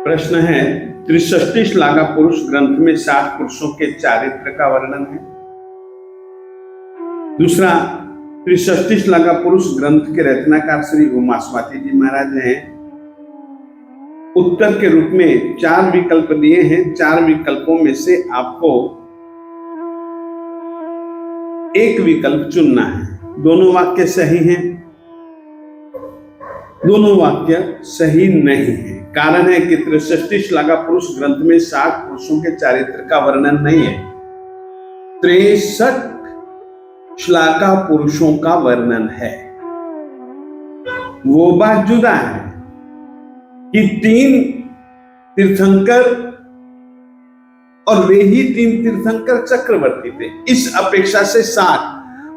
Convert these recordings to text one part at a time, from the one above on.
प्रश्न है, त्रिषष्टि श्लाघा पुरुष ग्रंथ में 60 पुरुषों के चारित्र का वर्णन है। दूसरा, त्रिषष्टि श्लाघा पुरुष ग्रंथ के रचनाकार श्री उमास्वाती जी महाराज हैं। उत्तर के रूप में 4 विकल्प दिए हैं। 4 विकल्पों में से आपको एक विकल्प चुनना है। दोनों वाक्य सही हैं, दोनों वाक्य सही नहीं है। कारण है कि त्रिषष्टि श्लाघा पुरुष ग्रंथ में 60 पुरुषों के चारित्र का वर्णन नहीं है, 63 श्लाघा पुरुषों का वर्णन है। वो बात जुदा है कि 3 तीर्थंकर और वे ही 3 तीर्थंकर चक्रवर्ती थे, इस अपेक्षा से 60।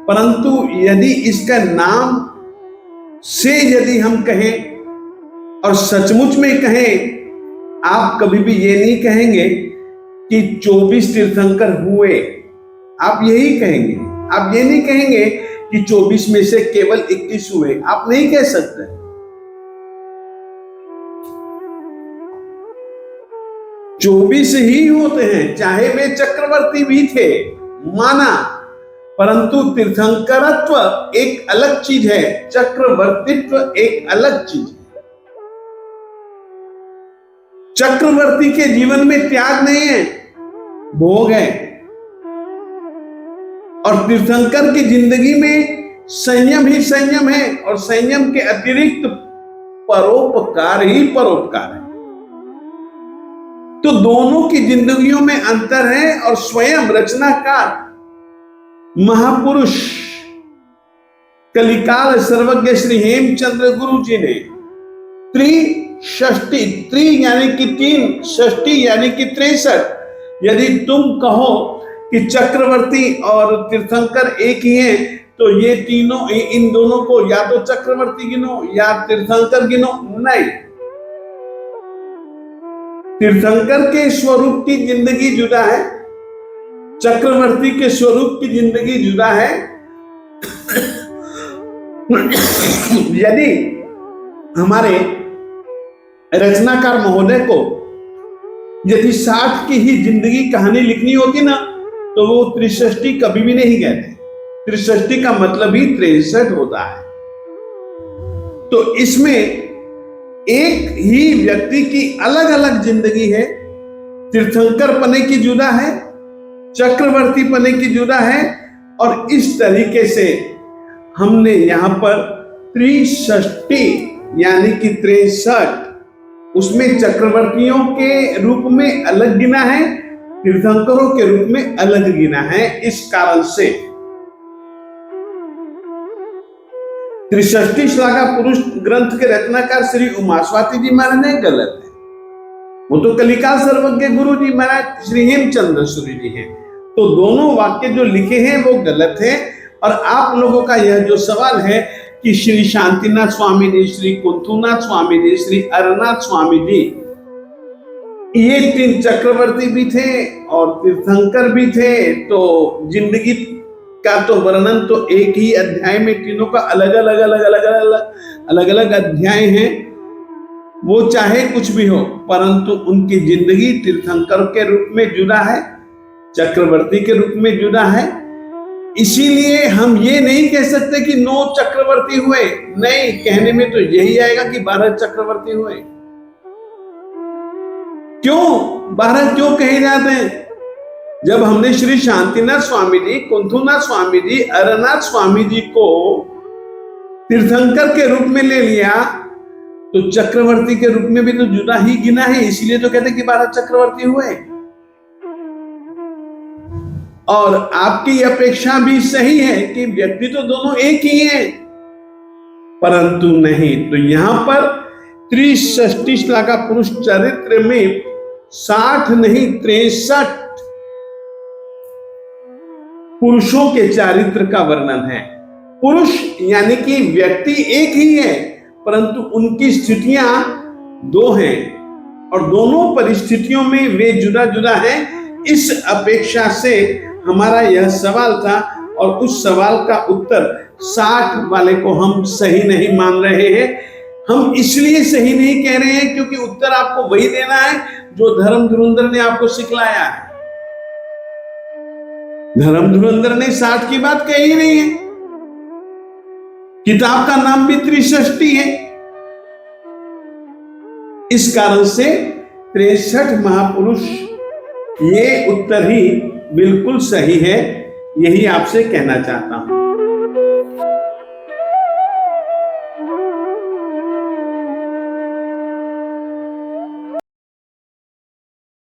परंतु यदि इसका नाम से यदि हम कहें और सचमुच में कहें, आप कभी भी ये नहीं कहेंगे कि 24 तीर्थंकर हुए, आप यही कहेंगे। आप ये नहीं कहेंगे कि 24 में से केवल 21 हुए, आप नहीं कह सकते। चौबीस ही होते हैं, चाहे वे चक्रवर्ती भी थे, माना, परंतु तीर्थंकरत्व एक अलग चीज है, चक्रवर्तीत्व एक अलग चीज है। चक्रवर्ती के जीवन में त्याग नहीं है, भोग है, और तीर्थंकर की जिंदगी में संयम ही संयम है, और संयम के अतिरिक्त परोपकार ही परोपकार है। तो दोनों की जिंदगियों में अंतर है, और स्वयं रचनाकार महापुरुष कलिकाल सर्वज्ञ श्री हेमचंद्र गुरु जी ने त्रिषष्टि, त्रि यानी कि 3, षष्टि यानी कि 63, यदि तुम कहो कि चक्रवर्ती और तीर्थंकर एक ही हैं, तो ये तीनों, इन दोनों को या तो चक्रवर्ती गिनो या तीर्थंकर गिनो। नहीं, तीर्थंकर के स्वरूप की जिंदगी जुदा है, चक्रवर्ती के स्वरूप की जिंदगी जुदा है। यदि हमारे रचनाकार महोदय को यदि 60 की ही जिंदगी कहानी लिखनी होती ना, तो वो त्रिषष्टि कभी भी नहीं कहते। त्रिषष्टि का मतलब ही 63 होता है। तो इसमें एक ही व्यक्ति की अलग अलग जिंदगी है, तीर्थंकर पने की जुदा है, चक्रवर्ती पने की जुदा है, और इस तरीके से हमने यहां पर त्रिषष्टि यानी कि 63, उसमें चक्रवर्तियों के रूप में अलग गिना है, तीर्थंकरों के रूप में अलग गिना है। इस कारण से त्रिषष्टि श्लाघा पुरुष ग्रंथ के रचनाकार श्री उमास्वाती जी महाराज ने गलत है। वो तो कलिकाल सर्वज्ञ गुरु जी महाराज श्री हेमचंद्र सूरी जी हैं। तो दोनों वाक्य जो लिखे हैं वो गलत है। और आप लोगों का यह जो सवाल है कि श्री शांतिनाथ स्वामी जी, श्री कुंथुनाथ स्वामी जी, श्री अरनाथ स्वामी जी, ये 3 चक्रवर्ती भी थे और तीर्थंकर भी थे, तो जिंदगी का तो वर्णन तो एक ही अध्याय में, तीनों का अलग अलग अध्याय हैं। वो चाहे कुछ भी हो, परंतु उनकी जिंदगी तीर्थंकर के रूप में जुदा है, चक्रवर्ती के रूप में जुदा है। इसीलिए हम ये नहीं कह सकते कि 9 चक्रवर्ती हुए। नहीं, कहने में तो यही आएगा कि 12 चक्रवर्ती हुए। क्यों 12 क्यों कहे जाते हैं? जब हमने श्री शांतिनाथ स्वामी जी, कुंथुनाथ स्वामी जी, अरनाथ स्वामी जी को तीर्थंकर के रूप में ले लिया, तो चक्रवर्ती के रूप में भी तो जुदा ही गिना है। इसीलिए तो कहते हैं कि 12 चक्रवर्ती हुए। और आपकी अपेक्षा भी सही है कि व्यक्ति तो दोनों एक ही हैं, परंतु नहीं। तो यहां पर त्रिषष्टि श्लाघा पुरुष चरित्र में 60 नहीं 63 पुरुषों के चारित्र का वर्णन है। पुरुष यानी कि व्यक्ति एक ही है, परंतु उनकी स्थितियां 2 हैं, और दोनों परिस्थितियों में वे जुदा जुदा हैं। इस अपेक्षा से हमारा यह सवाल था, और उस सवाल का उत्तर 60 वाले को हम सही नहीं मान रहे हैं। हम इसलिए सही नहीं कह रहे हैं क्योंकि उत्तर आपको वही देना है जो धर्म धुरंधर ने आपको सिखलाया है। धर्म धुरंधर ने 60 की बात कही नहीं है। किताब का नाम भी त्रिषष्टि है। इस कारण से 63 महापुरुष, ये उत्तर ही बिल्कुल सही है, यही आपसे कहना चाहता हूं।